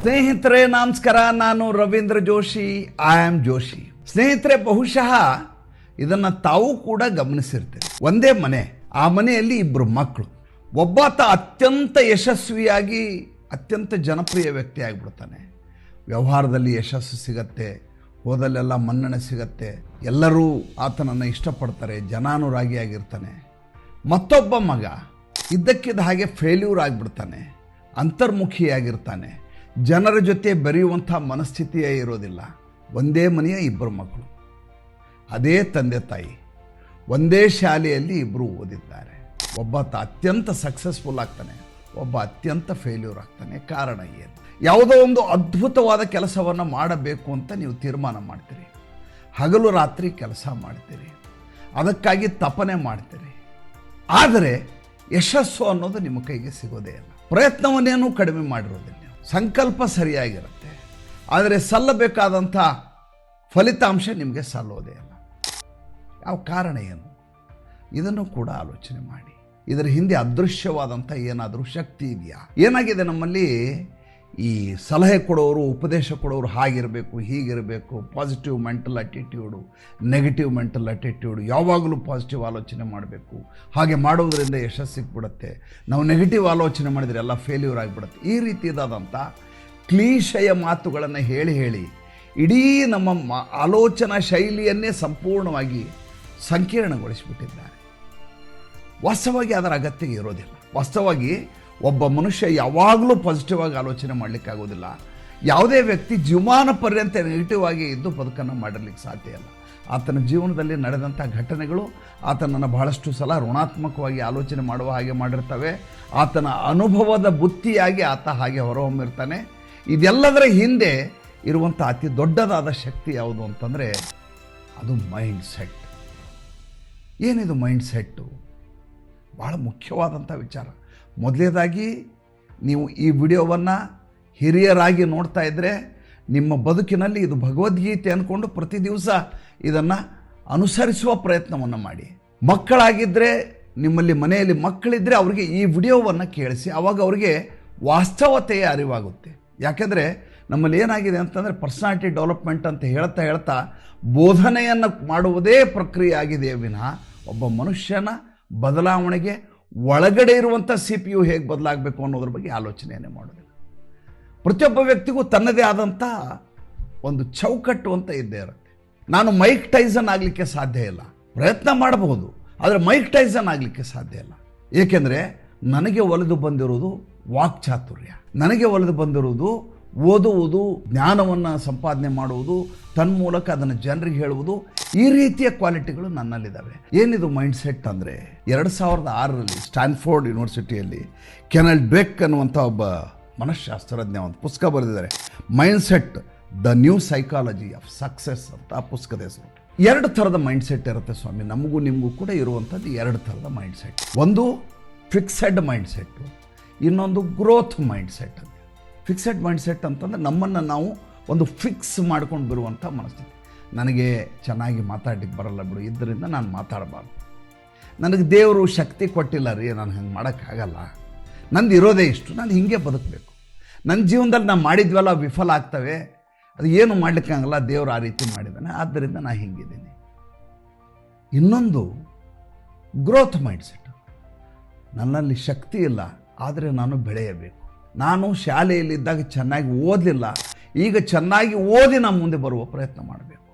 ಸ್ನೇಹಿತರೆ ನಮಸ್ಕಾರ. ನಾನು ರವೀಂದ್ರ ಜೋಶಿ. I am Joshi. ಸ್ನೇಹಿತರೆ, ಬಹುಶಃ ಇದನ್ನು ತಾವು ಕೂಡ ಗಮನಿಸಿರ್ತೀರಿ. ಒಂದೇ ಮನೆ, ಆ ಮನೆಯಲ್ಲಿ ಇಬ್ಬರು ಮಕ್ಕಳು. ಒಬ್ಬಾತ ಅತ್ಯಂತ ಯಶಸ್ವಿಯಾಗಿ ಅತ್ಯಂತ ಜನಪ್ರಿಯ ವ್ಯಕ್ತಿ ಆಗಿಬಿಡ್ತಾನೆ. ವ್ಯವಹಾರದಲ್ಲಿ ಯಶಸ್ಸು ಸಿಗತ್ತೆ, ಹೋದಲ್ಲೆಲ್ಲ ಮನ್ನಣೆ ಸಿಗತ್ತೆ, ಎಲ್ಲರೂ ಆತನನ್ನು ಇಷ್ಟಪಡ್ತಾರೆ, ಜನಾನುರಾಗಿಯಾಗಿರ್ತಾನೆ. ಮತ್ತೊಬ್ಬ ಮಗ ಇದ್ದಕ್ಕಿದ್ದ ಹಾಗೆ ಫೇಲ್ಯೂರ್ ಆಗಿಬಿಡ್ತಾನೆ, ಅಂತರ್ಮುಖಿಯಾಗಿರ್ತಾನೆ, ಜನರ ಜೊತೆ ಬೆರೆಯುವಂಥ ಮನಸ್ಥಿತಿಯೇ ಇರೋದಿಲ್ಲ. ಒಂದೇ ಮನೆಯ ಇಬ್ಬರು ಮಕ್ಕಳು, ಅದೇ ತಂದೆ ತಾಯಿ, ಒಂದೇ ಶಾಲೆಯಲ್ಲಿ ಇಬ್ಬರು ಓದಿದ್ದಾರೆ. ಒಬ್ಬಾತ ಅತ್ಯಂತ ಸಕ್ಸಸ್ಫುಲ್ ಆಗ್ತಾನೆ, ಒಬ್ಬ ಅತ್ಯಂತ ಫೇಲ್ಯೂರ್ ಆಗ್ತಾನೆ. ಕಾರಣ ಏನು? ಯಾವುದೋ ಒಂದು ಅದ್ಭುತವಾದ ಕೆಲಸವನ್ನು ಮಾಡಬೇಕು ಅಂತ ನೀವು ತೀರ್ಮಾನ ಮಾಡ್ತೀರಿ, ಹಗಲು ರಾತ್ರಿ ಕೆಲಸ ಮಾಡ್ತೀರಿ, ಅದಕ್ಕಾಗಿ ತಪನೆ ಮಾಡ್ತೀರಿ. ಆದರೆ ಯಶಸ್ಸು ಅನ್ನೋದು ನಿಮ್ಮ ಕೈಗೆ ಸಿಗೋದೇ ಇಲ್ಲ. ಪ್ರಯತ್ನವನ್ನೇನೂ ಕಡಿಮೆ ಮಾಡಿರೋದಿಲ್ಲ, ಸಂಕಲ್ಪ ಸರಿಯಾಗಿರುತ್ತೆ, ಆದರೆ ಸಲ್ಲಬೇಕಾದಂಥ ಫಲಿತಾಂಶ ನಿಮಗೆ ಸಲ್ಲೋದೇ ಇಲ್ಲ. ಯಾವ ಕಾರಣ ಏನು? ಇದನ್ನು ಕೂಡ ಆಲೋಚನೆ ಮಾಡಿ. ಇದರ ಹಿಂದೆ ಅದೃಶ್ಯವಾದಂಥ ಏನಾದರೂ ಶಕ್ತಿ ಇದೆಯಾ? ಏನಾಗಿದೆ ನಮ್ಮಲ್ಲಿ, ಈ ಸಲಹೆ ಕೊಡೋರು, ಉಪದೇಶ ಕೊಡೋರು ಹಾಗಿರಬೇಕು, ಹೀಗಿರಬೇಕು, ಪಾಸಿಟಿವ್ ಮೆಂಟಲ್ ಅಟಿಟ್ಯೂಡು, ನೆಗೆಟಿವ್ ಮೆಂಟಲ್ ಅಟಿಟ್ಯೂಡು, ಯಾವಾಗಲೂ ಪಾಸಿಟಿವ್ ಆಲೋಚನೆ ಮಾಡಬೇಕು, ಹಾಗೆ ಮಾಡೋದರಿಂದ ಯಶಸ್ಸು ಸಿಕ್ಬಿಡುತ್ತೆ, ನಾವು ನೆಗೆಟಿವ್ ಆಲೋಚನೆ ಮಾಡಿದರೆ ಎಲ್ಲ ಫೇಲ್ಯೂರ್ ಆಗಿಬಿಡುತ್ತೆ. ಈ ರೀತಿಯಾದಂಥ ಕ್ಲೀಶೆಯ ಮಾತುಗಳನ್ನು ಹೇಳಿ ಹೇಳಿ ಇಡೀ ನಮ್ಮ ಆಲೋಚನಾ ಶೈಲಿಯನ್ನೇ ಸಂಪೂರ್ಣವಾಗಿ ಸಂಕೀರ್ಣಗೊಳಿಸಿಬಿಟ್ಟಿದ್ದಾರೆ. ವಾಸ್ತವವಾಗಿ ಅದರ ಅಗತ್ಯ ಇರೋದಿಲ್ಲ. ವಾಸ್ತವವಾಗಿ ಒಬ್ಬ ಮನುಷ್ಯ ಯಾವಾಗಲೂ ಪಾಸಿಟಿವ್ ಆಗಿ ಆಲೋಚನೆ ಮಾಡಲಿಕ್ಕಾಗೋದಿಲ್ಲ. ಯಾವುದೇ ವ್ಯಕ್ತಿ ಜೀವಮಾನ ಪರ್ಯಂತ ನೆಗೆಟಿವ್ ಆಗಿ ಇದ್ದು ಬದುಕನ್ನು ಮಾಡಿರ್ಲಿಕ್ಕೆ ಸಾಧ್ಯ ಇಲ್ಲ. ಆತನ ಜೀವನದಲ್ಲಿ ನಡೆದಂಥ ಘಟನೆಗಳು ಆತನನ್ನು ಬಹಳಷ್ಟು ಸಲ ಋಣಾತ್ಮಕವಾಗಿ ಆಲೋಚನೆ ಮಾಡುವ ಹಾಗೆ ಮಾಡಿರ್ತವೆ. ಆತನ ಅನುಭವದ ಬುತ್ತಿಯಾಗಿ ಆತ ಹಾಗೆ ಹೊರಹೊಮ್ಮಿರ್ತಾನೆ. ಇದೆಲ್ಲದರ ಹಿಂದೆ ಇರುವಂಥ ಅತಿ ದೊಡ್ಡದಾದ ಶಕ್ತಿ ಯಾವುದು ಅಂತಂದರೆ ಅದು ಮೈಂಡ್ ಸೆಟ್. ಏನಿದು ಮೈಂಡ್ ಸೆಟ್ಟು? ಭಾಳ ಮುಖ್ಯವಾದಂಥ ವಿಚಾರ. ಮೊದಲನೇದಾಗಿ ನೀವು ಈ ವಿಡಿಯೋವನ್ನು ಹಿರಿಯರಾಗಿ ನೋಡ್ತಾ ಇದ್ದರೆ ನಿಮ್ಮ ಬದುಕಿನಲ್ಲಿ ಇದು ಭಗವದ್ಗೀತೆ ಅಂದ್ಕೊಂಡು ಪ್ರತಿ ದಿವಸ ಇದನ್ನು ಅನುಸರಿಸುವ ಪ್ರಯತ್ನವನ್ನು ಮಾಡಿ. ಮಕ್ಕಳಾಗಿದ್ದರೆ, ನಿಮ್ಮಲ್ಲಿ ಮನೆಯಲ್ಲಿ ಮಕ್ಕಳಿದ್ದರೆ ಅವರಿಗೆ ಈ ವಿಡಿಯೋವನ್ನು ಕೇಳಿಸಿ, ಆವಾಗ ಅವರಿಗೆ ವಾಸ್ತವತೆಯ ಅರಿವಾಗುತ್ತೆ. ಯಾಕೆಂದರೆ ನಮ್ಮಲ್ಲಿ ಏನಾಗಿದೆ ಅಂತಂದರೆ ಪರ್ಸನಾಲಿಟಿ ಡೆವಲಪ್ಮೆಂಟ್ ಅಂತ ಹೇಳ್ತಾ ಬೋಧನೆಯನ್ನು ಮಾಡುವುದೇ ಪ್ರಕ್ರಿಯೆ ಆಗಿದೆ ವಿನಃ ಒಬ್ಬ ಮನುಷ್ಯನ ಬದಲಾವಣೆಗೆ ಒಳಗಡೆ ಇರುವಂಥ CPU ಹೇಗೆ ಬದಲಾಗಬೇಕು ಅನ್ನೋದ್ರ ಬಗ್ಗೆ ಆಲೋಚನೆಯನ್ನೇ ಮಾಡೋದಿಲ್ಲ. ಪ್ರತಿಯೊಬ್ಬ ವ್ಯಕ್ತಿಗೂ ತನ್ನದೇ ಆದಂಥ ಒಂದು ಚೌಕಟ್ಟು ಅಂತ ಇದ್ದೇ ಇರುತ್ತೆ. ನಾನು ಮೈಕ್ ಟೈಸನ್ ಆಗಲಿಕ್ಕೆ ಸಾಧ್ಯ ಇಲ್ಲ, ಪ್ರಯತ್ನ ಮಾಡಬಹುದು, ಆದರೆ ಮೈಕ್ ಟೈಸನ್ ಆಗಲಿಕ್ಕೆ ಸಾಧ್ಯ ಇಲ್ಲ. ಏಕೆಂದರೆ ನನಗೆ ಒಲಿದು ಬಂದಿರುವುದು ವಾಕ್ಚಾತುರ್ಯ, ನನಗೆ ಒಲಿದು ಬಂದಿರುವುದು ಓದುವುದು, ಜ್ಞಾನವನ್ನು ಸಂಪಾದನೆ ಮಾಡುವುದು, ತನ್ಮೂಲಕ ಅದನ್ನು ಜನರಿಗೆ ಹೇಳುವುದು. ಈ ರೀತಿಯ ಕ್ವಾಲಿಟಿಗಳು ನನ್ನಲ್ಲಿದ್ದಾವೆ. ಏನಿದು ಮೈಂಡ್ ಸೆಟ್ ಅಂದರೆ, 2006ರಲ್ಲಿ ಸ್ಟ್ಯಾನ್ಫೋರ್ಡ್ ಯೂನಿವರ್ಸಿಟಿಯಲ್ಲಿ ಕೆನಲ್ ಡ್ವೆಕ್ ಅನ್ನುವಂಥ ಒಬ್ಬ ಮನಃಶಾಸ್ತ್ರಜ್ಞ ಒಂದು ಪುಸ್ತಕ ಬರೆದಿದ್ದಾರೆ. Mind set the new psychology of success ಅಂತ ಆ ಪುಸ್ತಕದ ಹೆಸರು. 2 ಥರದ ಮೈಂಡ್ ಸೆಟ್ ಇರುತ್ತೆ ಸ್ವಾಮಿ, ನಮಗೂ ನಿಮಗೂ ಕೂಡ ಇರುವಂಥದ್ದು 2 ಥರದ ಮೈಂಡ್ ಸೆಟ್. ಒಂದು ಫಿಕ್ಸೆಡ್ ಮೈಂಡ್ ಸೆಟ್ಟು, ಇನ್ನೊಂದು growth mind set. Fixed mind set ಅಂತಂದರೆ ನಮ್ಮನ್ನು ನಾವು ಒಂದು ಫಿಕ್ಸ್ ಮಾಡ್ಕೊಂಡು ಬರುವಂಥ ಮನಸ್ಥಿತಿ. ನನಗೆ ಚೆನ್ನಾಗಿ ಮಾತಾಡಲಿಕ್ಕೆ ಬರಲ್ಲ ಬಿಡು, ಇದರಿಂದ ನಾನು ಮಾತಾಡಬಾರ್ದು, ನನಗೆ ದೇವರು ಶಕ್ತಿ ಕೊಟ್ಟಿಲ್ಲ ರೀ, ನಾನು ಹಂಗೆ ಮಾಡೋಕ್ಕಾಗಲ್ಲ, ನಂದು ಇರೋದೇ ಇಷ್ಟು, ನಾನು ಹೀಗೆ ಬದುಕಬೇಕು, ನನ್ನ ಜೀವನದಲ್ಲಿ ನಾನು ಮಾಡಿದ್ವಲ್ಲ ವಿಫಲ ಆಗ್ತವೆ, ಅದು ಏನು ಮಾಡಲಿಕ್ಕಾಗಲ್ಲ, ದೇವರು ಆ ರೀತಿ ಮಾಡಿದ್ದಾನೆ, ಆದ್ದರಿಂದ ನಾನು ಹಿಂಗಿದ್ದೀನಿ. ಇನ್ನೊಂದು ಗ್ರೋತ್ ಮೈಂಡ್ ಸೆಟ್, ನನ್ನಲ್ಲಿ ಶಕ್ತಿ ಇಲ್ಲ, ಆದರೆ ನಾನು ಬೆಳೆಯಬೇಕು, ನಾನು ಶಾಲೆಯಲ್ಲಿದ್ದಾಗ ಚೆನ್ನಾಗಿ ಓದಲಿಲ್ಲ, ಈಗ ಚೆನ್ನಾಗಿ ಓದಿ ನಾನು ಮುಂದೆ ಬರುವ ಪ್ರಯತ್ನ ಮಾಡಬೇಕು,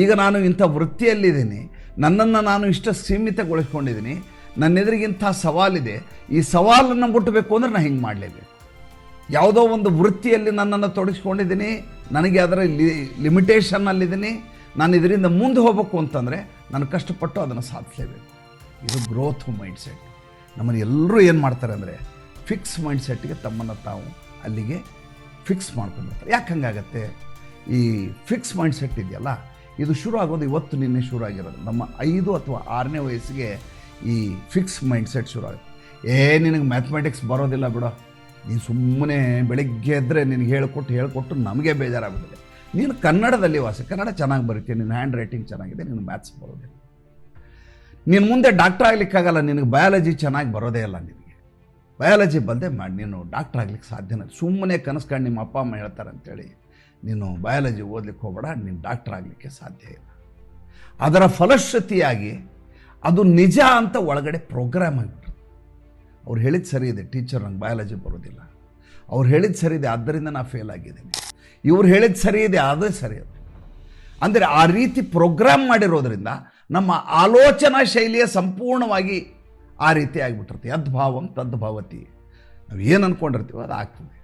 ಈಗ ನಾನು ಇಂಥ ವೃತ್ತಿಯಲ್ಲಿದ್ದೀನಿ, ನನ್ನನ್ನು ನಾನು ಇಷ್ಟ ಸೀಮಿತಗೊಳಿಸ್ಕೊಂಡಿದ್ದೀನಿ, ನನ್ನೆದುರಿಗಿಂಥ ಸವಾಲಿದೆ, ಈ ಸವಾಲನ್ನು ಮುಟ್ಟಬೇಕು ಅಂದರೆ ನಾನು ಹಿಂಗೆ ಮಾಡಲೇಬೇಕು. ಯಾವುದೋ ಒಂದು ವೃತ್ತಿಯಲ್ಲಿ ನನ್ನನ್ನು ತೊಡಗಿಸ್ಕೊಂಡಿದ್ದೀನಿ, ನನಗೆ ಅದರ ಲಿಮಿಟೇಷನ್ನಲ್ಲಿದ್ದೀನಿ, ನಾನು ಇದರಿಂದ ಮುಂದೆ ಹೋಗಬೇಕು ಅಂತಂದರೆ ನಾನು ಕಷ್ಟಪಟ್ಟು ಅದನ್ನು ಸಾಧಿಸಲೇಬೇಕು. ಇದು ಗ್ರೋತ್ ಮೈಂಡ್ ಸೆಟ್. ನಮ್ಮನ್ನು ಎಲ್ಲರೂ ಏನು ಮಾಡ್ತಾರೆ ಅಂದರೆ ಫಿಕ್ಸ್ ಮೈಂಡ್ ಸೆಟ್ಗೆ ತಮ್ಮನ್ನು ತಾವು ಅಲ್ಲಿಗೆ ಫಿಕ್ಸ್ ಮಾಡ್ಕೊಂಡಿರ್ತಾರೆ. ಯಾಕೆ ಹಂಗಾಗತ್ತೆ? ಈ ಫಿಕ್ಸ್ ಮೈಂಡ್ ಸೆಟ್ ಇದೆಯಲ್ಲ, ಇದು ಶುರು ಆಗೋದು ಇವತ್ತು ನಿನ್ನೆ ಶುರು ಆಗಿರೋದು. ನಮ್ಮ 5 ಅಥವಾ 6ನೇ ವಯಸ್ಸಿಗೆ ಈ ಫಿಕ್ಸ್ ಮೈಂಡ್ ಸೆಟ್ ಶುರು ಆಗುತ್ತೆ. ನಿನಗೆ ಮ್ಯಾಥಮೆಟಿಕ್ಸ್ ಬರೋದಿಲ್ಲ ಬಿಡೋ, ನೀನು ಸುಮ್ಮನೆ ಬೆಳಗ್ಗೆ ಎದ್ದರೆ ನಿನಗೆ ಹೇಳ್ಕೊಟ್ಟು ನಮಗೆ ಬೇಜಾರಾಗ್ಬಿಟ್ಟಿದೆ, ನೀನು ಕನ್ನಡದಲ್ಲಿ ಕನ್ನಡ ಚೆನ್ನಾಗಿ ಬರೀತೀಯ, ನಿನ್ನ ಹ್ಯಾಂಡ್ ರೈಟಿಂಗ್ ಚೆನ್ನಾಗಿದೆ, ನಿನಗೆ ಮ್ಯಾಥ್ಸ್ ಬರೋದಿಲ್ಲ, ನೀನು ಮುಂದೆ ಡಾಕ್ಟರ್ ಆಗಲಿಕ್ಕಾಗಲ್ಲ, ನಿನಗೆ ಬಯಾಲಜಿ ಚೆನ್ನಾಗಿ ಬರೋದೇ ಇಲ್ಲ, ನಿನಗೆ ಬಯಾಲಜಿ ಬಲ್ಲದೆ ಮಾಡಿ ನೀನು ಡಾಕ್ಟ್ರ್ ಆಗ್ಲಿಕ್ಕೆ ಸಾಧ್ಯನೇ. ಸುಮ್ಮನೆ ಕನಸು ಕಂಡು ನಿಮ್ಮ ಅಪ್ಪ ಅಮ್ಮ ಹೇಳ್ತಾರೆ ಅಂತೇಳಿ ನೀನು ಬಯಾಲಜಿ ಓದ್ಲಿಕ್ಕೆ ಹೋಗಬೇಡ, ನೀನು ಡಾಕ್ಟ್ರ್ ಆಗಲಿಕ್ಕೆ ಸಾಧ್ಯ ಇಲ್ಲ. ಅದರ ಫಲಶ್ರುತಿಯಾಗಿ ಅದು ನಿಜ ಅಂತ ಒಳಗಡೆ ಪ್ರೋಗ್ರಾಮ್ ಆಗಿಬಿಟ್ರು. ಅವ್ರು ಹೇಳಿದ್ದು ಸರಿ ಇದೆ, ಟೀಚರ್ ನಂಗೆ ಬಯಾಲಜಿ ಬರೋದಿಲ್ಲ, ಅವ್ರು ಹೇಳಿದ್ದು ಸರಿ ಇದೆ ಆದ್ದರಿಂದ ನಾನು ಫೇಲ್ ಆಗಿದ್ದೀನಿ, ಇವ್ರು ಹೇಳಿದ್ದು ಸರಿ ಇದೆ ಅದೇ ಸರಿ ಅದು. ಅಂದರೆ ಆ ರೀತಿ ಪ್ರೋಗ್ರಾಮ್ ಮಾಡಿರೋದ್ರಿಂದ ನಮ್ಮ ಆಲೋಚನಾ ಶೈಲಿಯ ಸಂಪೂರ್ಣವಾಗಿ ಆ ರೀತಿ ಆಗಿಬಿಟ್ಟಿರ್ತೀವಿ. ಯದ್ಭಾವಂ ತದ್ಭವತಿ, ನಾವು ಏನು ಅಂದ್ಕೊಂಡಿರ್ತೀವೋ ಅದು ಆಗ್ತದೆ.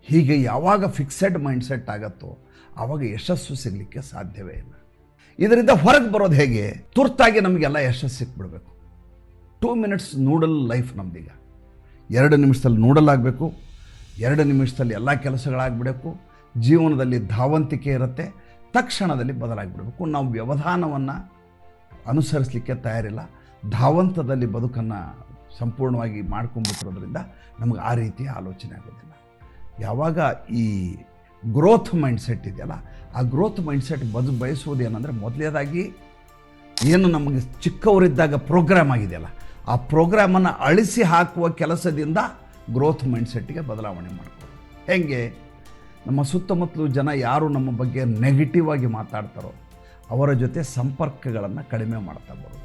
ಹೀಗೆ ಯಾವಾಗ ಫಿಕ್ಸೆಡ್ ಮೈಂಡ್ಸೆಟ್ ಆಗತ್ತೋ ಆವಾಗ ಯಶಸ್ಸು ಸಿಗಲಿಕ್ಕೆ ಸಾಧ್ಯವೇ ಇಲ್ಲ. ಇದರಿಂದ ಹೊರಗೆ ಬರೋದು ಹೇಗೆ? ತುರ್ತಾಗಿ ನಮಗೆಲ್ಲ ಯಶಸ್ಸು ಸಿಕ್ಬಿಡ್ಬೇಕು. 2 ಮಿನಿಟ್ಸ್ ನೂಡಲ್ ಲೈಫ್ ನಮ್ದೀಗ. 2 ನಿಮಿಷದಲ್ಲಿ ನೂಡಲ್ ಆಗಬೇಕು, 2 ನಿಮಿಷದಲ್ಲಿ ಎಲ್ಲ ಕೆಲಸಗಳಾಗ್ಬಿಡಬೇಕು, ಜೀವನದಲ್ಲಿ ಧಾವಂತಿಕೆ ಇರುತ್ತೆ, ತಕ್ಷಣದಲ್ಲಿ ಬದಲಾಗಿಬಿಡಬೇಕು. ನಾವು ವ್ಯವಧಾನವನ್ನು ಅನುಸರಿಸಲಿಕ್ಕೆ ತಯಾರಿಲ್ಲ, ಧಾವಂತದಲ್ಲಿ ಬದುಕನ್ನು ಸಂಪೂರ್ಣವಾಗಿ ಮಾಡ್ಕೊಂಡ್ಬಿಟ್ಟಿರೋದ್ರಿಂದ ನಮಗೆ ಆ ರೀತಿಯ ಆಲೋಚನೆ ಆಗೋದಿಲ್ಲ. ಯಾವಾಗ ಈ ಗ್ರೋತ್ ಮೈಂಡ್ಸೆಟ್ ಇದೆಯಲ್ಲ, ಆ ಗ್ರೋತ್ ಮೈಂಡ್ಸೆಟ್ ಬಯಸುವುದೇನೆಂದರೆ ಮೊದಲನೇದಾಗಿ ಏನು ನಮಗೆ ಚಿಕ್ಕವರಿದ್ದಾಗ ಪ್ರೋಗ್ರಾಮ್ ಆಗಿದೆಯಲ್ಲ, ಆ ಪ್ರೋಗ್ರಾಮನ್ನು ಅಳಿಸಿ ಹಾಕುವ ಕೆಲಸದಿಂದ ಗ್ರೋತ್ ಮೈಂಡ್ಸೆಟ್ಟಿಗೆ ಬದಲಾವಣೆ ಮಾಡ್ಬೋದು. ಹೇಗೆ? ನಮ್ಮ ಸುತ್ತಮುತ್ತಲು ಜನ ಯಾರು ನಮ್ಮ ಬಗ್ಗೆ ನೆಗೆಟಿವ್ ಆಗಿ ಮಾತಾಡ್ತಾರೋ ಅವರ ಜೊತೆ ಸಂಪರ್ಕಗಳನ್ನು ಕಡಿಮೆ ಮಾಡ್ತಾ ಬರೋದು.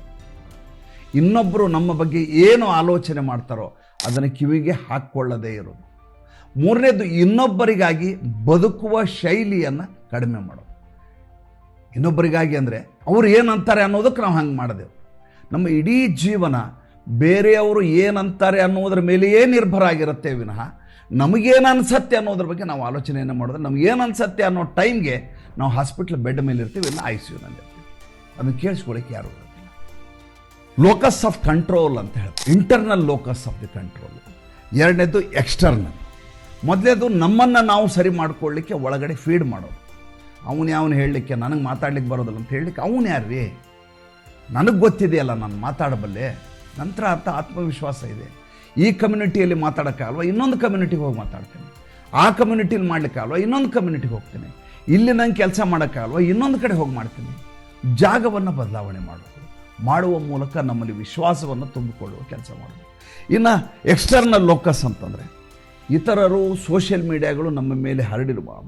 ಇನ್ನೊಬ್ಬರು ನಮ್ಮ ಬಗ್ಗೆ ಏನು ಆಲೋಚನೆ ಮಾಡ್ತಾರೋ ಅದನ್ನು ಕಿವಿಗೆ ಹಾಕ್ಕೊಳ್ಳದೇ ಇರೋದು. ಮೂರನೇದು, ಇನ್ನೊಬ್ಬರಿಗಾಗಿ ಬದುಕುವ ಶೈಲಿಯನ್ನು ಕಡಿಮೆ ಮಾಡೋದು. ಇನ್ನೊಬ್ಬರಿಗಾಗಿ ಅಂದರೆ ಅವ್ರು ಏನಂತಾರೆ ಅನ್ನೋದಕ್ಕೆ ನಾವು ಹಂಗೆ ಮಾಡಿದೆವು. ನಮ್ಮ ಇಡೀ ಜೀವನ ಬೇರೆಯವರು ಏನಂತಾರೆ ಅನ್ನೋದ್ರ ಮೇಲೆಯೇ ನಿರ್ಭರ ಆಗಿರುತ್ತೆ ವಿನಃ ನಮಗೇನು ಅನ್ಸತ್ತೆ ಅನ್ನೋದ್ರ ಬಗ್ಗೆ ನಾವು ಆಲೋಚನೆಯನ್ನು ಮಾಡಿದ್ರೆ ನಮಗೇನು ಅನ್ಸತ್ತೆ ಅನ್ನೋ ಟೈಮ್ಗೆ ನಾವು ಹಾಸ್ಪಿಟ್ಲ್ ಬೆಡ್ ಮೇಲೆ ಇರ್ತೀವಿ, ಇಲ್ಲ ICUನಲ್ಲಿ ಇರ್ತೀವಿ. ಅದನ್ನು ಕೇಳಿಸ್ಕೊಳ್ಳಿಕ್ಕೆ ಯಾರು ಇರೋದಿಲ್ಲ. ಲೋಕಸ್ ಆಫ್ ಕಂಟ್ರೋಲ್ ಅಂತ ಹೇಳ್ತೀವಿ, internal locus of the control. ಎರಡನೇದು ಎಕ್ಸ್ಟರ್ನಲ್. ಮೊದಲೇದು ನಮ್ಮನ್ನು ನಾವು ಸರಿ ಮಾಡ್ಕೊಳ್ಳಿಕ್ಕೆ ಒಳಗಡೆ ಫೀಡ್ ಮಾಡೋದು. ಅವನು ಹೇಳಲಿಕ್ಕೆ ನನಗೆ ಮಾತಾಡ್ಲಿಕ್ಕೆ ಬರೋದಿಲ್ಲ ಅಂತ ಹೇಳಲಿಕ್ಕೆ ಅವನು ಯಾರ್ರೀ, ನನಗೆ ಗೊತ್ತಿದೆಯಲ್ಲ ನಾನು ಮಾತಾಡಬಲ್ಲೆ. ನಂತರ ಅಂತ ಆತ್ಮವಿಶ್ವಾಸ ಇದೆ. ಈ ಕಮ್ಯುನಿಟಿಯಲ್ಲಿ ಮಾತಾಡೋಕ್ಕಾಗಲ್ವ, ಇನ್ನೊಂದು ಕಮ್ಯುನಿಟಿಗೆ ಹೋಗಿ ಮಾತಾಡ್ತೇನೆ. ಆ ಕಮ್ಯುನಿಟಿಲಿ ಮಾಡಲಿಕ್ಕಾಗಲ್ವ, ಇನ್ನೊಂದು ಕಮ್ಯುನಿಟಿಗೆ ಹೋಗ್ತೇನೆ. ಇಲ್ಲಿ ನಂಗೆ ಕೆಲಸ ಮಾಡೋಕ್ಕಾಗಲ್ವ, ಇನ್ನೊಂದು ಕಡೆ ಹೋಗಿ ಮಾಡ್ತೀನಿ. ಜಾಗವನ್ನು ಬದಲಾವಣೆ ಮಾಡುವ ಮೂಲಕ ನಮ್ಮಲ್ಲಿ ವಿಶ್ವಾಸವನ್ನು ತುಂಬಿಕೊಳ್ಳುವ ಕೆಲಸ ಮಾಡೋದು. ಇನ್ನು ಎಕ್ಸ್ಟರ್ನಲ್ ಲೋಕಸ್ ಅಂತಂದರೆ ಇತರರು, ಸೋಷಿಯಲ್ ಮೀಡಿಯಾಗಳು ನಮ್ಮ ಮೇಲೆ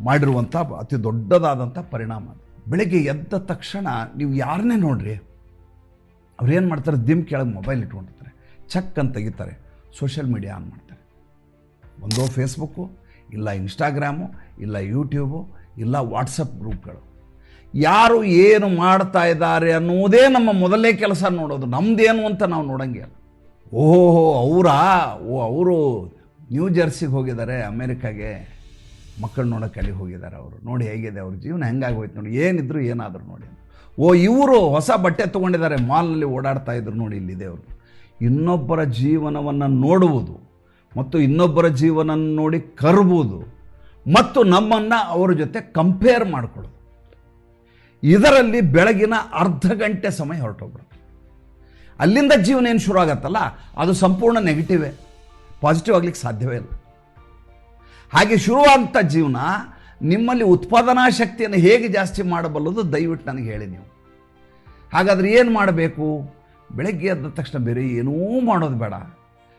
ಮಾಡಿರುವಂಥ ಅತಿ ದೊಡ್ಡದಾದಂಥ ಪರಿಣಾಮ. ಬೆಳಗ್ಗೆ ಎದ್ದ ತಕ್ಷಣ ನೀವು ಯಾರನ್ನೇ ನೋಡ್ರಿ, ಅವ್ರೇನು ಮಾಡ್ತಾರೆ, ದಿಮ್ ಕೆಳಗೆ ಮೊಬೈಲ್ ಇಟ್ಕೊಂಡಿರ್ತಾರೆ, ಚಕ್ ಅಂತ ತೆಗಿತಾರೆ, ಸೋಷಿಯಲ್ ಮೀಡಿಯಾ ಆನ್ ಮಾಡ್ತಾರೆ. ಒಂದೋ ಫೇಸ್ಬುಕ್ಕು, ಇಲ್ಲ ಇನ್ಸ್ಟಾಗ್ರಾಮು, ಇಲ್ಲ ಯೂಟ್ಯೂಬು, ಇಲ್ಲ ವಾಟ್ಸಪ್ ಗ್ರೂಪ್ಗಳು. ಯಾರು ಏನು ಮಾಡ್ತಾ ಇದ್ದಾರೆ ಅನ್ನೋದೇ ನಮ್ಮ ಮೊದಲೇ ಕೆಲಸ ನೋಡೋದು. ನಮ್ಮದೇನು ಅಂತ ನಾವು ನೋಡೋಂಗೆ ಅಲ್ಲ. ಓಹೋ ಅವರು ನ್ಯೂ ಜರ್ಸಿಗೆ ಹೋಗಿದ್ದಾರೆ, ಅಮೇರಿಕಾಗೆ ಮಕ್ಕಳು ನೋಡೋಕೆ ಅಲ್ಲಿ ಹೋಗಿದ್ದಾರೆ. ಅವರು ನೋಡಿ ಹೇಗಿದೆ ಅವ್ರ ಜೀವನ, ಹೆಂಗಾಗಿ ಹೋಯ್ತು ನೋಡಿ, ಏನಿದ್ರು ಏನಾದರೂ ನೋಡಿ. ಇವರು ಹೊಸ ಬಟ್ಟೆ ತೊಗೊಂಡಿದ್ದಾರೆ, ಮಾಲ್ನಲ್ಲಿ ಓಡಾಡ್ತಾ ಇದ್ರು ನೋಡಿ, ಇಲ್ಲಿದೆ ಅವರು. ಇನ್ನೊಬ್ಬರ ಜೀವನವನ್ನು ನೋಡುವುದು ಮತ್ತು ಇನ್ನೊಬ್ಬರ ಜೀವನ ನೋಡಿ ಕರಬಹುದು ಮತ್ತು ನಮ್ಮನ್ನು ಅವರ ಜೊತೆ ಕಂಪೇರ್ ಮಾಡಿಕೊಳ್ಳೋದು, ಇದರಲ್ಲಿ ಬೆಳಗಿನ ಅರ್ಧ ಗಂಟೆ ಸಮಯ ಹೊರಟೋಗ್ಬಿಡುತ್ತೆ. ಅಲ್ಲಿಂದ ಜೀವನ ಏನು ಶುರು ಆಗತ್ತಲ್ಲ, ಅದು ಸಂಪೂರ್ಣ ನೆಗೆಟಿವೇ, ಪಾಸಿಟಿವ್ ಆಗಲಿಕ್ಕೆ ಸಾಧ್ಯವೇ ಇಲ್ಲ. ಹಾಗೆ ಶುರುವಾದಂಥ ಜೀವನ ನಿಮ್ಮಲ್ಲಿ ಉತ್ಪಾದನಾ ಶಕ್ತಿಯನ್ನು ಹೇಗೆ ಜಾಸ್ತಿ ಮಾಡಬಲ್ಲದು ದಯವಿಟ್ಟು ನನಗೆ ಹೇಳಿ ನೀವು. ಹಾಗಾದರೆ ಏನು ಮಾಡಬೇಕು? ಬೆಳಗ್ಗೆ ಎದ್ದ ತಕ್ಷಣ ಬೇರೆ ಏನೂ ಮಾಡೋದು ಬೇಡ,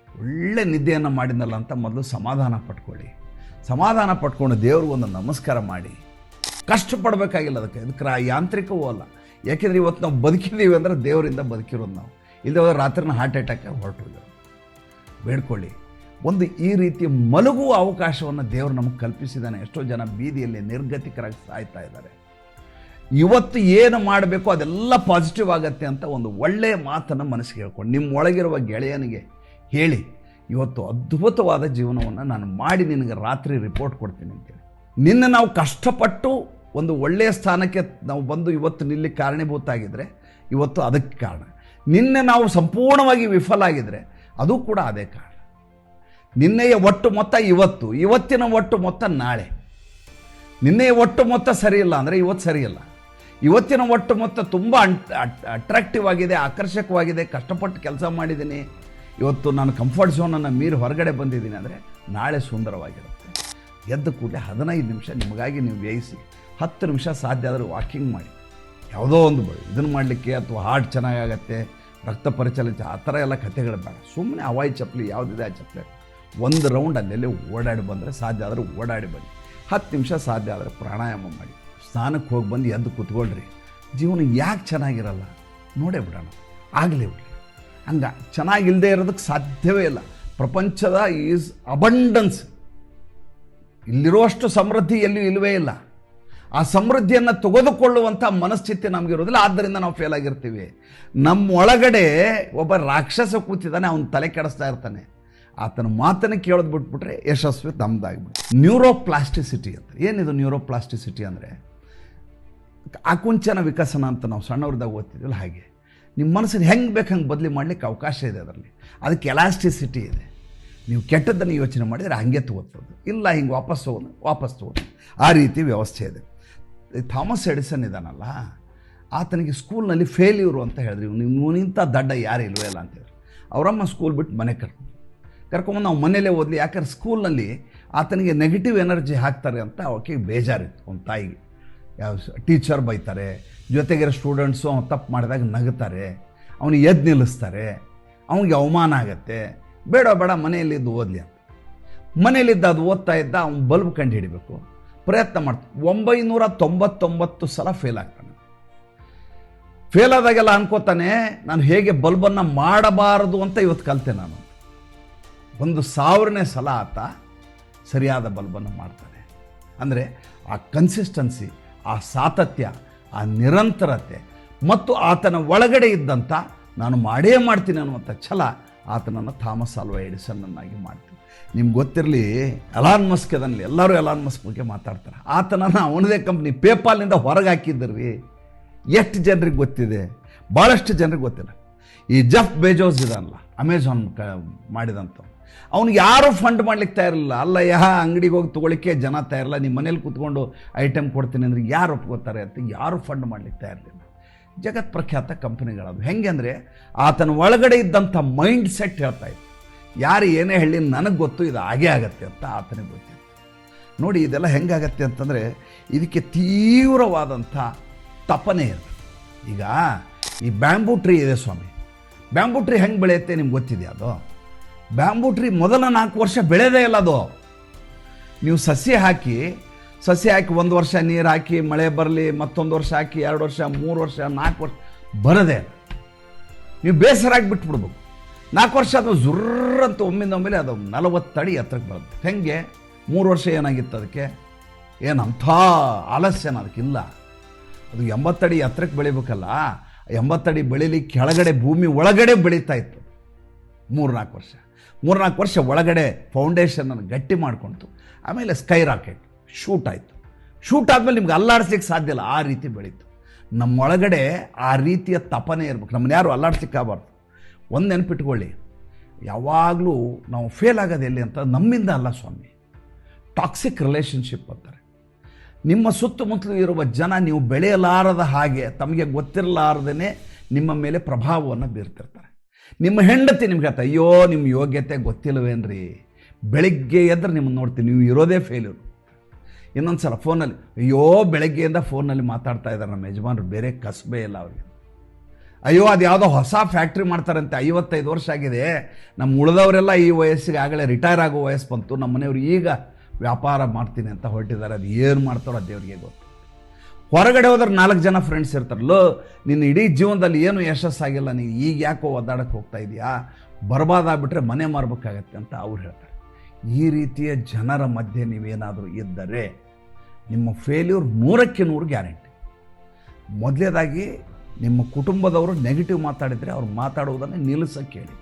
ಒಳ್ಳೆ ನಿದ್ದೆಯನ್ನು ಮಾಡಿದ್ನಲ್ಲ ಅಂತ ಮೊದಲು ಸಮಾಧಾನ ಪಟ್ಕೊಳ್ಳಿ. ಸಮಾಧಾನ ಪಟ್ಕೊಂಡು ದೇವ್ರಿಗೊಂದು ನಮಸ್ಕಾರ ಮಾಡಿ. ಕಷ್ಟಪಡಬೇಕಾಗಿಲ್ಲ ಅದಕ್ಕೆ ಯಾಂತ್ರಿಕವೂ ಅಲ್ಲ. ಯಾಕೆಂದರೆ ಇವತ್ತು ನಾವು ಬದುಕಿದ್ದೀವಿ ಅಂದರೆ ದೇವರಿಂದ ಬದುಕಿರೋದು ನಾವು. ಇಲ್ಲದೆ ರಾತ್ರಿನ ಹಾರ್ಟ್ ಅಟ್ಯಾಕ್ ಹೊರಟೋಗಿರೋದು. ಬೇಡ್ಕೊಳ್ಳಿ, ಒಂದು ಈ ರೀತಿ ಮಲಗುವ ಅವಕಾಶವನ್ನು ದೇವರು ನಮಗೆ ಕಲ್ಪಿಸಿದ್ದಾನೆ. ಎಷ್ಟೋ ಜನ ಬೀದಿಯಲ್ಲಿ ನಿರ್ಗತಿಕರಾಗಿ ಸಾಯ್ತಾ ಇದ್ದಾರೆ. ಇವತ್ತು ಏನು ಮಾಡಬೇಕು ಅದೆಲ್ಲ ಪಾಸಿಟಿವ್ ಆಗತ್ತೆ ಅಂತ ಒಂದು ಒಳ್ಳೆಯ ಮಾತನ್ನು ಮನಸ್ಸಿಗೆ ಹೇಳ್ಕೊಂಡು ನಿಮ್ಮ ಒಳಗಿರುವ ಗೆಳೆಯನಿಗೆ ಹೇಳಿ, ಇವತ್ತು ಅದ್ಭುತವಾದ ಜೀವನವನ್ನು ನಾನು ಮಾಡಿ ನಿನಗೆ ರಾತ್ರಿ ರಿಪೋರ್ಟ್ ಕೊಡ್ತೀನಿ ಅಂತೇಳಿ. ನಿನ್ನೆ ನಾವು ಕಷ್ಟಪಟ್ಟು ಒಂದು ಒಳ್ಳೆಯ ಸ್ಥಾನಕ್ಕೆ ನಾವು ಬಂದು ಇವತ್ತು ನಿಲ್ಲಿಕ್ಕೆ ಕಾರಣೀಭೂತ ಆಗಿದ್ದರೆ ಇವತ್ತು ಅದಕ್ಕೆ ಕಾರಣ. ನಿನ್ನೆ ನಾವು ಸಂಪೂರ್ಣವಾಗಿ ವಿಫಲ ಆಗಿದ್ದರೆ ಅದು ಕೂಡ ಅದೇ ಕಾರಣ. ನಿನ್ನೆಯ ಒಟ್ಟು ಮೊತ್ತ ಇವತ್ತು, ಇವತ್ತಿನ ಒಟ್ಟು ಮೊತ್ತ ನಾಳೆ. ನಿನ್ನೆಯ ಒಟ್ಟು ಮೊತ್ತ ಸರಿಯಿಲ್ಲ ಅಂದರೆ ಇವತ್ತು ಸರಿಯಿಲ್ಲ. ಇವತ್ತಿನ ಒಟ್ಟು ಮೊತ್ತ ತುಂಬ ಅಟ್ರಾಕ್ಟಿವ್ ಆಗಿದೆ, ಆಕರ್ಷಕವಾಗಿದೆ, ಕಷ್ಟಪಟ್ಟು ಕೆಲಸ ಮಾಡಿದ್ದೀನಿ, ಇವತ್ತು ನಾನು ಕಂಫರ್ಟ್ ಝೋನನ್ನು ಮೀರಿ ಹೊರಗಡೆ ಬಂದಿದ್ದೀನಿ ಅಂದರೆ ನಾಳೆ ಸುಂದರವಾಗಿರುತ್ತೆ. ಎದ್ದ ಕೂಡಲೇ 15 ನಿಮಿಷ ನಿಮಗಾಗಿ ನೀವು ವ್ಯಯಿಸಿ. 10 ನಿಮಿಷ ಸಾಧ್ಯ ಆದರೆ ವಾಕಿಂಗ್ ಮಾಡಿ. ಯಾವುದೋ ಒಂದು ಇದನ್ನು ಮಾಡಲಿಕ್ಕೆ, ಅಥವಾ ಹಾರ್ಟ್ ಚೆನ್ನಾಗಾಗತ್ತೆ, ರಕ್ತ ಪರಿಚಲನೆ ಆ ಥರ ಎಲ್ಲ ಕಥೆಗಳು ಬೇಡ. ಸುಮ್ಮನೆ ಹವಾಯಿ ಚಪ್ಪಲಿ ಯಾವುದಿದೆ ಆ ಚಪ್ಪಲಿ ಒಂದು ರೌಂಡ್ ಅಲ್ಲೆಲ್ಲೇ ಓಡಾಡಿ ಬಂದರೆ, ಸಾಧ್ಯ ಆದರೆ ಓಡಾಡಿ ಬನ್ನಿ. 10 ನಿಮಿಷ ಸಾಧ್ಯ ಆದರೆ ಪ್ರಾಣಾಯಾಮ ಮಾಡಿ, ಸ್ನಾನಕ್ಕೆ ಹೋಗಿ ಬಂದು ಎದ್ದು ಕೂತ್ಕೊಳ್ರಿ. ಜೀವನ ಯಾಕೆ ಚೆನ್ನಾಗಿರಲ್ಲ ನೋಡೇ ಬಿಡೋಣ, ಆಗಲೇ ಬಿಡಿ. ಹಂಗೆ ಚೆನ್ನಾಗಿಲ್ಲದೆ ಇರೋದಕ್ಕೆ ಸಾಧ್ಯವೇ ಇಲ್ಲ. ಪ್ರಪಂಚದ ಈಸ್ ಅಬಂಡನ್ಸ್, ಇಲ್ಲಿರುವಷ್ಟು ಸಮೃದ್ಧಿ ಎಲ್ಲಿಯೂ ಇಲ್ಲವೇ ಇಲ್ಲ. ಆ ಸಮೃದ್ಧಿಯನ್ನು ತೆಗೆದುಕೊಳ್ಳುವಂಥ ಮನಸ್ಥಿತಿ ನಮಗಿರೋದಿಲ್ಲ. ಆದ್ದರಿಂದ ನಾವು ಫೇಲ್ ಆಗಿರ್ತೀವಿ. ನಮ್ಮ ಒಳಗಡೆ ಒಬ್ಬ ರಾಕ್ಷಸ ಕೂತಿದ್ದಾನೆ, ಅವನು ತಲೆ ಕೆಡಿಸ್ತಾ ಇರ್ತಾನೆ. ಆತನ ಮಾತನ್ನು ಕೇಳೋದು ಬಿಟ್ಬಿಟ್ರೆ ಯಶಸ್ವಿ ನಮ್ದಾಗಿಬಿಟ್ಟು. ನ್ಯೂರೋಪ್ಲಾಸ್ಟಿಸಿಟಿ ಅಂತ. ಏನಿದು ನ್ಯೂರೋಪ್ಲಾಸ್ಟಿಸಿಟಿ ಅಂದರೆ? ಆಕುಂಚನ ವಿಕಸನ ಅಂತ ನಾವು ಸಣ್ಣವ್ರದಾಗ ಓದ್ತಿದ್ವಲ್ಲ, ಹಾಗೆ ನಿಮ್ಮ ಮನಸ್ಸನ್ನು ಹೆಂಗೆ ಬೇಕು ಹಂಗೆ ಬದಲಿ ಮಾಡಲಿಕ್ಕೆ ಅವಕಾಶ ಇದೆ ಅದರಲ್ಲಿ. ಅದಕ್ಕೆ ಎಲಾಸ್ಟಿಸಿಟಿ ಇದೆ. ನೀವು ಕೆಟ್ಟದ್ದನ್ನು ಯೋಚನೆ ಮಾಡಿದರೆ ಹಂಗೆ ತಗೋತದ್ದು, ಇಲ್ಲ ಹಿಂಗೆ ವಾಪಸ್ ತಗೋದು, ಆ ರೀತಿ ವ್ಯವಸ್ಥೆ ಇದೆ. ಥಾಮಸ್ ಎಡಿಸನ್ ಇದ್ದಾನಲ್ಲ, ಆತನಿಗೆ ಸ್ಕೂಲ್ನಲ್ಲಿ ಫೇಲ್ಯೂರು ಅಂತ ಹೇಳಿದ್ರಿ. ಇವನಿಂಥ ದಡ್ಡ ಯಾರು ಇಲ್ವೇ ಇಲ್ಲ ಅಂತೇಳಿ ಅವರಮ್ಮ ಸ್ಕೂಲ್ ಬಿಟ್ಟು ಮನೆ ಕರ್ಕೊಂಬಂದು ನಾವು ಮನೇಲೇ ಓದಲಿ. ಯಾಕಂದ್ರೆ ಸ್ಕೂಲ್ನಲ್ಲಿ ಆತನಿಗೆ ನೆಗೆಟಿವ್ ಎನರ್ಜಿ ಹಾಕ್ತಾರೆ ಅಂತ ಅವಕ್ಕೆ ಬೇಜಾರಿತ್ತು. ಒಂದು ತಾಯಿಗೆ ಯಾವ ಟೀಚರ್ ಬೈತಾರೆ, ಜೊತೆಗಿರೋ ಸ್ಟೂಡೆಂಟ್ಸು ಅವ್ನು ತಪ್ಪು ಮಾಡಿದಾಗ ನಗುತ್ತಾರೆ, ಅವನಿಗೆ ಎದ್ದು ನಿಲ್ಲಿಸ್ತಾರೆ, ಅವನಿಗೆ ಅವಮಾನ ಆಗತ್ತೆ. ಬೇಡ ಮನೆಯಲ್ಲಿದ್ದು ಓದಲಿ ಅಂತ. ಮನೆಯಲ್ಲಿದ್ದ ಅದು ಓದ್ತಾ ಇದ್ದ, ಅವ್ನು ಬಲ್ಬ್ ಕಂಡು ಹಿಡಿಬೇಕು ಪ್ರಯತ್ನ ಮಾಡ್ತಾನೆ. 999 ಸಲ ಫೇಲ್ ಆಗ್ತಾನೆ. ಫೇಲ್ ಆದಾಗೆಲ್ಲ ಅನ್ಕೋತಾನೆ, ನಾನು ಹೇಗೆ ಬಲ್ಬನ್ನು ಮಾಡಬಾರದು ಅಂತ ಇವತ್ತು ಕಲಿತೆ ನಾನು. 1000ನೇ ಸಲ ಆತ ಸರಿಯಾದ ಬಲ್ಬನ್ನು ಮಾಡ್ತಾನೆ. ಅಂದರೆ ಆ ಕನ್ಸಿಸ್ಟೆನ್ಸಿ, ಆ ಸಾತತ್ಯ, ಆ ನಿರಂತರತೆ ಮತ್ತು ಆತನ ಒಳಗಡೆ ಇದ್ದಂಥ ನಾನು ಮಾಡೇ ಮಾಡ್ತೀನಿ ಅನ್ನುವಂಥ ಛಲ ಆತನನ್ನು ಥಾಮಸ್ ಆಲ್ವಾ ಎಡಿಸನ್ನನ್ನಾಗಿ ಮಾಡ್ತೀನಿ. ನಿಮ್ಗೆ ಗೊತ್ತಿರಲಿ, ಎಲಾನ್ ಮಸ್ಕ್ ಅದನ್ನಲ್ಲಿ ಎಲ್ಲರೂ ಎಲಾನ್ ಮಸ್ಕ್ ಬಗ್ಗೆ ಮಾತಾಡ್ತಾರೆ. ಆತನನ್ನು ಅವನದೇ ಕಂಪ್ನಿ ಪೇಪಾಲ್ನಿಂದ ಹೊರಗೆ ಹಾಕಿದ್ರಿ. ಎಷ್ಟು ಜನರಿಗೆ ಗೊತ್ತಿದೆ? ಭಾಳಷ್ಟು ಜನರಿಗೆ ಗೊತ್ತಿಲ್ಲ. ಈ ಜೆಫ್ ಬೆಜೋಸ್ ಇದನ್ನಲ್ಲ, ಅಮೆಝಾನ್ ಮಾಡಿದಂಥ, ಅವ್ನಿಗೆ ಯಾರೂ ಫಂಡ್ ಮಾಡ್ಲಿಕ್ಕೆ ತಯಾರಿಲ್ಲ. ಅಲ್ಲ, ಅಂಗಡಿಗೆ ಹೋಗಿ ತೊಗೊಳಿಕ್ಕೆ ಜನ ತಯಾರಿಲ್ಲ. ನಿಮ್ಮ ಮನೇಲಿ ಕೂತ್ಕೊಂಡು ಐಟಮ್ ಕೊಡ್ತೀನಿ ಅಂದರೆ ಯಾರು ಒಪ್ಕೋತಾರೆ ಅಂತ ಯಾರೂ ಫಂಡ್ ಮಾಡ್ಲಿಕ್ಕೆ ತಯಾರಿಲ್ಲ. ಜಗತ್ ಪ್ರಖ್ಯಾತ ಕಂಪನಿಗಳದು. ಹೆಂಗೆ ಅಂದರೆ ಆತನ ಒಳಗಡೆ ಇದ್ದಂಥ ಮೈಂಡ್ ಸೆಟ್ ಹೇಳ್ತಾ ಇತ್ತು, ಯಾರು ಏನೇ ಹೇಳಿ ನನಗೆ ಗೊತ್ತು, ಇದು ಹಾಗೇ ಆಗತ್ತೆ ಅಂತ ಆತನಿಗೆ ಗೊತ್ತಿತ್ತು. ನೋಡಿ ಇದೆಲ್ಲ ಹೆಂಗಾಗತ್ತೆ ಅಂತಂದರೆ ಇದಕ್ಕೆ ತೀವ್ರವಾದಂಥ ತಪನೆ ಇರ್ತದೆ. ಈಗ ಈ ಬ್ಯಾಂಬೂ ಟ್ರೀ ಇದೆ ಸ್ವಾಮಿ, ಬ್ಯಾಂಬೂ ಟ್ರೀ ಹೆಂಗೆ ಬೆಳೆಯುತ್ತೆ ನಿಮ್ಗೆ ಗೊತ್ತಿದೆ? ಅದು ಬ್ಯಾಂಬೂ ಟ್ರೀ ಮೊದಲ 4 ವರ್ಷ ಬೆಳೆದೇ ಇಲ್ಲ. ಅದು ನೀವು ಸಸಿ ಹಾಕಿ 1 ವರ್ಷ ನೀರು ಹಾಕಿ, ಮಳೆ ಬರಲಿ, ಮತ್ತೊಂದು ವರ್ಷ ಹಾಕಿ, 2 ವರ್ಷ, 3 ವರ್ಷ, 4 ವರ್ಷ ಬರದೇ ಇಲ್ಲ. ನೀವು ಬೇಸರಾಗಿ ಬಿಟ್ಬಿಡ್ಬೇಕು. 4 ವರ್ಷ ಅದು ಜುರ್ರಂತ ಒಮ್ಮಿಂದೊಮ್ಮೆಲೆ ಅದು 40 ಅಡಿ ಎತ್ತರಕ್ಕೆ ಬರುತ್ತೆ. ಹೆಂಗೆ? 3 ವರ್ಷ ಏನಾಗಿತ್ತು ಅದಕ್ಕೆ? ಏನಂಥ ಆಲಸ್ಯನ ಅದಕ್ಕಿಲ್ಲ. ಅದು 80 ಅಡಿ ಎತ್ತರಕ್ಕೆ ಬೆಳಿಬೇಕಲ್ಲ, 80 ಅಡಿ ಬೆಳೀಲಿ ಕೆಳಗಡೆ ಭೂಮಿ ಒಳಗಡೆ ಬೆಳೀತಾ ಇತ್ತು. 3-4 ವರ್ಷ ಒಳಗಡೆ ಫೌಂಡೇಶನನ್ನು ಗಟ್ಟಿ ಮಾಡಿಕೊಳ್ತು. ಆಮೇಲೆ ಸ್ಕೈ ರಾಕೆಟ್ ಶೂಟ್ ಆಯಿತು. ಶೂಟ್ ಆದಮೇಲೆ ನಿಮ್ಗೆ ಅಲ್ಲಾಡಿಸ್ಲಿಕ್ಕೆ ಸಾಧ್ಯ ಇಲ್ಲ, ಆ ರೀತಿ ಬೆಳೀತು. ನಮ್ಮೊಳಗಡೆ ಆ ರೀತಿಯ ತಪನೆ ಇರ್ಬೇಕು. ನಮ್ಮನ್ನ ಯಾರು ಅಲ್ಲಾಡ್ಸ್ಲಿಕ್ಕೆ ಆಗಬಾರ್ದು. ಒಂದು ನೆನಪಿಟ್ಕೊಳ್ಳಿ, ಯಾವಾಗಲೂ ನಾವು ಫೇಲ್ ಆಗೋದು ಎಲ್ಲಿ ಅಂತ ನಮ್ಮಿಂದ ಅಲ್ಲ ಸ್ವಾಮಿ. ಟಾಕ್ಸಿಕ್ ರಿಲೇಷನ್ಶಿಪ್ ಅಂತಾರೆ. ನಿಮ್ಮ ಸುತ್ತಮುತ್ತಲು ಇರುವ ಜನ ನೀವು ಬೆಳೆಯಲಾರದ ಹಾಗೆ, ತಮಗೆ ಗೊತ್ತಿರಲಾರದೇ ನಿಮ್ಮ ಮೇಲೆ ಪ್ರಭಾವವನ್ನು ಬೀರ್ತಿರ್ತಾರೆ. ನಿಮ್ಮ ಹೆಂಡತಿ ನಿಮ್ಗೆ ಹೇಳ್ತಾ, ಅಯ್ಯೋ ನಿಮ್ಮ ಯೋಗ್ಯತೆ ಗೊತ್ತಿಲ್ಲವೇನ್ರಿ, ಬೆಳಗ್ಗೆ ಎದ್ರೆ ನಿಮ್ಮನ್ನು ನೋಡ್ತೀನಿ, ನೀವು ಇರೋದೇ ಫೇಲ್ಯೂರು. ಇನ್ನೊಂದು ಸಲ ಫೋನಲ್ಲಿ, ಅಯ್ಯೋ ಬೆಳಗ್ಗೆಯಿಂದ ಫೋನಲ್ಲಿ ಮಾತಾಡ್ತಾ ಇದ್ದಾರೆ ನಮ್ಮ ಯಜಮಾನರು, ಬೇರೆ ಕಸಬೇ ಇಲ್ಲ ಅವ್ರಿಗೆ. ಅಯ್ಯೋ ಅದು ಯಾವುದೋ ಹೊಸ ಫ್ಯಾಕ್ಟ್ರಿ ಮಾಡ್ತಾರಂತೆ, 55 ವರ್ಷ ಆಗಿದೆ, ನಮ್ಮ ಉಳಿದವರೆಲ್ಲ ಈ ವಯಸ್ಸಿಗೆ ಆಗಲೇ ರಿಟೈರ್ ಆಗೋ ವಯಸ್ಸು ಬಂತು, ನಮ್ಮ ಮನೆಯವರು ಈಗ ವ್ಯಾಪಾರ ಮಾಡ್ತೀನಿ ಅಂತ ಹೊರಟಿದ್ದಾರೆ. ಅದು ಏನು ಮಾಡ್ತಾರೋ ಅದು ದೇವರಿಗೆ ಗೊತ್ತು. ಹೊರಗಡೆ ಹೋದ್ರೆ 4 ಜನ ಫ್ರೆಂಡ್ಸ್ ಇರ್ತಾರಲ್ಲೋ, ನಿನ್ನ ಇಡೀ ಜೀವನದಲ್ಲಿ ಏನು ಯಶಸ್ಸಾಗಿಲ್ಲ, ನೀನು ಈಗ ಯಾಕೋ ಒದ್ದಾಡಕ್ಕೆ ಹೋಗ್ತಾ ಇದೆಯಾ, ಬರ್ಬಾದಾಗ್ಬಿಟ್ರೆ ಮನೆ ಮಾರಬೇಕಾಗತ್ತೆ ಅಂತ ಅವ್ರು ಹೇಳ್ತಾರೆ. ಈ ರೀತಿಯ ಜನರ ಮಧ್ಯೆ ನೀವೇನಾದರೂ ಇದ್ದರೆ ನಿಮ್ಮ ಫೇಲ್ಯೂರ್ 100ಕ್ಕೆ 100 ಗ್ಯಾರಂಟಿ. ಮೊದಲೇದಾಗಿ ನಿಮ್ಮ ಕುಟುಂಬದವರು ನೆಗೆಟಿವ್ ಮಾತಾಡಿದರೆ ಅವ್ರು ಮಾತಾಡುವುದನ್ನು ನಿಲ್ಲಿಸೋಕ್ಕೆ ಹೇಳಿ.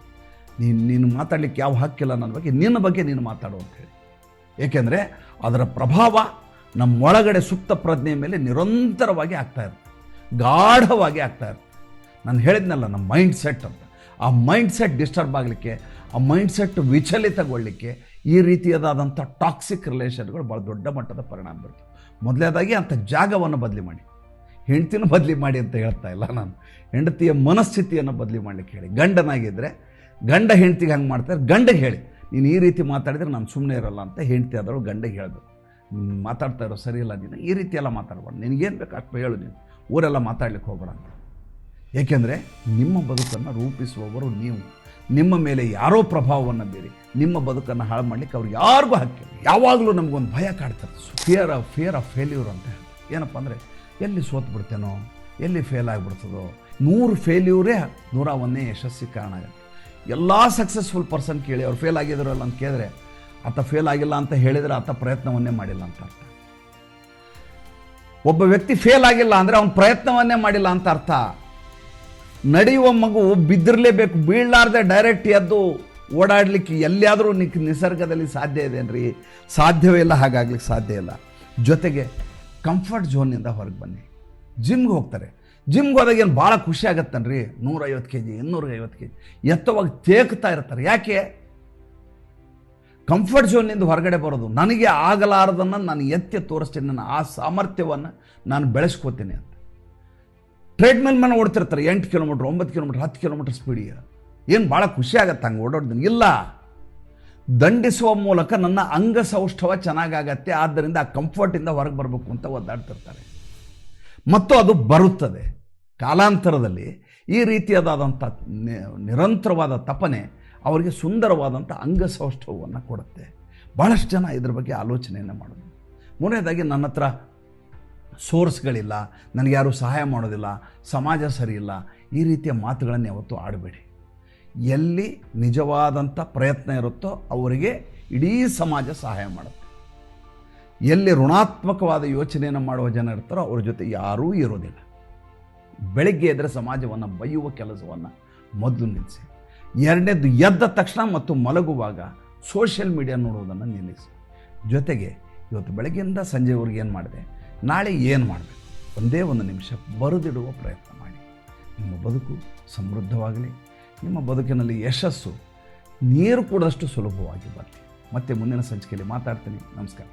ನೀನು ಮಾತಾಡಲಿಕ್ಕೆ ಯಾವ ಹಕ್ಕಿಲ್ಲ ನನ್ನ ಬಗ್ಗೆ, ನಿನ್ನ ಬಗ್ಗೆ ನೀನು ಮಾತಾಡು ಅಂತ ಹೇಳಿ. ಏಕೆಂದರೆ ಅದರ ಪ್ರಭಾವ ನಮ್ಮ ಒಳಗಡೆ ಸುಪ್ತ ಪ್ರಜ್ಞೆ ಮೇಲೆ ನಿರಂತರವಾಗಿ ಆಗ್ತಾ ಇರುತ್ತೆ, ಗಾಢವಾಗಿ ಆಗ್ತಾ ಇರುತ್ತೆ. ನಾನು ಹೇಳಿದ್ನಲ್ಲ ನಮ್ಮ ಮೈಂಡ್ ಸೆಟ್ ಅಂತ. ಆ ಮೈಂಡ್ ಸೆಟ್ ಡಿಸ್ಟರ್ಬ್ ಆಗಲಿಕ್ಕೆ, ಆ ಮೈಂಡ್ ಸೆಟ್ ವಿಚಲಿತಗೊಳ್ಳಲಿಕ್ಕೆ ಈ ರೀತಿಯಾದಂಥ ಟಾಕ್ಸಿಕ್ ರಿಲೇಷನ್ಗಳು ಭಾಳ ದೊಡ್ಡ ಮಟ್ಟದ ಪರಿಣಾಮ ಬೀರ್ತವೆ. ಮೊದಲೇದಾಗಿ ಅಂಥ ಜಾಗವನ್ನು ಬದಲಿ ಮಾಡಿ. ಹೆಂಡತಿನ ಬದಲಿ ಮಾಡಿ ಅಂತ ಹೇಳ್ತಾ ಇಲ್ಲ ನಾನು, ಹೆಂಡತಿಯ ಮನಸ್ಥಿತಿಯನ್ನು ಬದಲಿ ಮಾಡಲಿಕ್ಕೆ ಹೇಳಿ. ಗಂಡನಾಗಿದ್ದರೆ ಗಂಡ ಹೆಂಡ್ತಿಗೆ ಹಂಗೆ ಮಾಡ್ತಾರೆ, ಗಂಡಗೆ ಹೇಳಿ ನೀನು ಈ ರೀತಿ ಮಾತಾಡಿದರೆ ನಾನು ಸುಮ್ಮನೆ ಇರಲ್ಲ ಅಂತ. ಹೆಂಡ್ತಿ ಆದವಳು ಗಂಡಗೆ ಹೇಳಬೇಕು, ಮಾತಾಡ್ತಾ ಇರೋ ಸರಿ ಇಲ್ಲ, ನೀನು ಈ ರೀತಿ ಎಲ್ಲ ಮಾತಾಡಬಾರ್ದು, ನಿನಗೇನು ಬೇಕು ಅಷ್ಟು ಹೇಳು, ನೀನು ಊರೆಲ್ಲ ಮಾತಾಡ್ಲಿಕ್ಕೆ ಹೋಗ್ಬೇಡ ಅಂತ. ಏಕೆಂದರೆ ನಿಮ್ಮ ಬದುಕನ್ನು ರೂಪಿಸುವವರು ನೀವು. ನಿಮ್ಮ ಮೇಲೆ ಯಾರೋ ಪ್ರಭಾವವನ್ನು ಬೀರಿ ನಿಮ್ಮ ಬದುಕನ್ನು ಹಾಳು ಮಾಡಲಿಕ್ಕೆ ಅವ್ರಿಗೆ ಯಾರಿಗೂ ಹಕ್ಕಿಲ್ಲ. ಯಾವಾಗಲೂ ನಮಗೊಂದು ಭಯ ಕಾಡ್ತದೆ, ಫಿಯರ್ ಆಫ್ ಫೇಲ್ಯೂರ್ ಅಂತ ಹೇಳಿ. ಏನಪ್ಪ ಅಂದರೆ ಎಲ್ಲಿ ಸೋತು ಬಿಡ್ತೇನೋ, ಎಲ್ಲಿ ಫೇಲ್ ಆಗಿಬಿಡ್ತದೋ. 100 ಫೇಲ್ಯೂರೇ 101ನೇ ಯಶಸ್ಸಿಗೆ ಕಾರಣ ಆಗುತ್ತೆ. ಎಲ್ಲ ಸಕ್ಸಸ್ಫುಲ್ ಪರ್ಸನ್ ಕೇಳಿ ಅವ್ರು ಫೇಲ್ ಆಗಿದ್ರಲ್ಲ ಅಂತ ಕೇಳಿದ್ರೆ ಆತ ಫೇಲ್ ಆಗಿಲ್ಲ ಅಂತ ಹೇಳಿದರೆ ಆತ ಪ್ರಯತ್ನವನ್ನೇ ಮಾಡಿಲ್ಲ ಅಂತ ಅರ್ಥ. ಒಬ್ಬ ವ್ಯಕ್ತಿ ಫೇಲ್ ಆಗಿಲ್ಲ ಅಂದರೆ ಅವನ ಪ್ರಯತ್ನವನ್ನೇ ಮಾಡಿಲ್ಲ ಅಂತ ಅರ್ಥ. ನಡೆಯುವ ಮಗು ಬಿದ್ದಿರಲೇಬೇಕು, ಬೀಳಲಾರ್ದೆ ಡೈರೆಕ್ಟ್ ಎದ್ದು ಓಡಾಡಲಿಕ್ಕೆ ಎಲ್ಲಿಯಾದರೂ ನಿಸರ್ಗದಲ್ಲಿ ಸಾಧ್ಯ ಇದೆನ್ರಿ? ಸಾಧ್ಯವೇ ಇಲ್ಲ, ಹಾಗಾಗ್ಲಿಕ್ಕೆ ಸಾಧ್ಯ ಇಲ್ಲ. ಜೊತೆಗೆ ಕಂಫರ್ಟ್ ಝೋನ್ನಿಂದ ಹೊರಗೆ ಬನ್ನಿ. ಜಿಮ್ಗೆ ಹೋಗ್ತಾರೆ, ಜಿಮ್ಗೆ ಹೋದಾಗ ಏನು ಭಾಳ ಖುಷಿ ಆಗತ್ತನ್ರಿ. 150 kg 250 kg ಎತ್ತವಾಗಿ ತೇಕ್ತಾ ಇರ್ತಾರೆ. ಯಾಕೆ? ಕಂಫರ್ಟ್ ಝೋನ್ನಿಂದ ಹೊರಗಡೆ ಬರೋದು. ನನಗೆ ಆಗಲಾರದನ್ನು ನಾನು ಎತ್ತಿ ತೋರಿಸ್ತೀನಿ, ನನ್ನ ಆ ಸಾಮರ್ಥ್ಯವನ್ನು ನಾನು ಬೆಳೆಸ್ಕೋತೀನಿ ಅಂತ. ಟ್ರೆಡ್ಮಿಲ್ ಮೇಲೆ ಓಡ್ತಿರ್ತಾರೆ 8 ಕಿಲೋಮೀಟ್ರ್ 9 ಕಿಲೋಮೀಟ್ರ್ 10 ಕಿಲೋಮೀಟ್ರ್ ಸ್ಪೀಡಿಗೆ. ಏನು ಭಾಳ ಖುಷಿ ಆಗತ್ತೆ ಹಂಗೆ ಓಡಾಡ್ತೀನಿ? ಇಲ್ಲ, ದಂಡಿಸುವ ಮೂಲಕ ನನ್ನ ಅಂಗಸೌಷ್ಠವ ಚೆನ್ನಾಗಾಗತ್ತೆ. ಆದ್ದರಿಂದ ಆ ಕಂಫರ್ಟಿಂದ ಹೊರಗೆ ಬರಬೇಕು ಅಂತ ಒದ್ದಾಡ್ತಿರ್ತಾರೆ. ಮತ್ತು ಅದು ಬರುತ್ತದೆ ಕಾಲಾಂತರದಲ್ಲಿ. ಈ ರೀತಿಯಾದಂಥ ನಿರಂತರವಾದ ತಪನೆ ಅವರಿಗೆ ಸುಂದರವಾದಂಥ ಅಂಗಸೌಷ್ಠವವನ್ನು ಕೊಡುತ್ತೆ. ಭಾಳಷ್ಟು ಜನ ಇದ್ರ ಬಗ್ಗೆ ಆಲೋಚನೆಯನ್ನು ಮಾಡೋದು. ಮೂರನೇದಾಗಿ, ನನ್ನ ಹತ್ರ ಸೋರ್ಸ್ಗಳಿಲ್ಲ, ನನಗೆ ಯಾರೂ ಸಹಾಯ ಮಾಡೋದಿಲ್ಲ, ಸಮಾಜ ಸರಿಯಿಲ್ಲ, ಈ ರೀತಿಯ ಮಾತುಗಳನ್ನು ಯಾವತ್ತೂ ಆಡಬೇಡಿ. ಎಲ್ಲಿ ನಿಜವಾದಂಥ ಪ್ರಯತ್ನ ಇರುತ್ತೋ ಅವರಿಗೆ ಇಡೀ ಸಮಾಜ ಸಹಾಯ ಮಾಡುತ್ತೆ. ಎಲ್ಲಿ ಋಣಾತ್ಮಕವಾದ ಯೋಚನೆಯನ್ನು ಮಾಡುವ ಜನ ಇರ್ತಾರೋ ಅವ್ರ ಜೊತೆ ಯಾರೂ ಇರೋದಿಲ್ಲ. ಬೆಳಗ್ಗೆ ಎದ್ದರೆ ಸಮಾಜವನ್ನು ಬೈಯುವ ಕೆಲಸವನ್ನು ಮೊದಲು ನಿಲ್ಲಿಸಿ. ಎರಡನೇದು, ಎದ್ದ ತಕ್ಷಣ ಮತ್ತು ಮಲಗುವಾಗ ಸೋಷಿಯಲ್ ಮೀಡಿಯಾ ನೋಡೋದನ್ನು ನಿಲ್ಲಿಸಿ. ಜೊತೆಗೆ ಇವತ್ತು ಬೆಳಗ್ಗೆಯಿಂದ ಸಂಜೆವರೆಗೆ ಏನು ಮಾಡಿದೆ, ನಾಳೆ ಏನು ಮಾಡಬೇಕು, ಒಂದೇ ಒಂದು ನಿಮಿಷ ಬರೆದಿಡುವ ಪ್ರಯತ್ನ ಮಾಡಿ. ನಿಮ್ಮ ಬದುಕು ಸಮೃದ್ಧವಾಗಲಿ. ನಿಮ್ಮ ಬದುಕಿನಲ್ಲಿ ಯಶಸ್ಸು ನೀರು ಕೂಡಷ್ಟು ಸುಲಭವಾಗಿ ಬರಲಿ. ಮತ್ತೆ ಮುಂದಿನ ಸಂಚಿಕೆಯಲ್ಲಿ ಮಾತಾಡ್ತೀನಿ. ನಮಸ್ಕಾರ.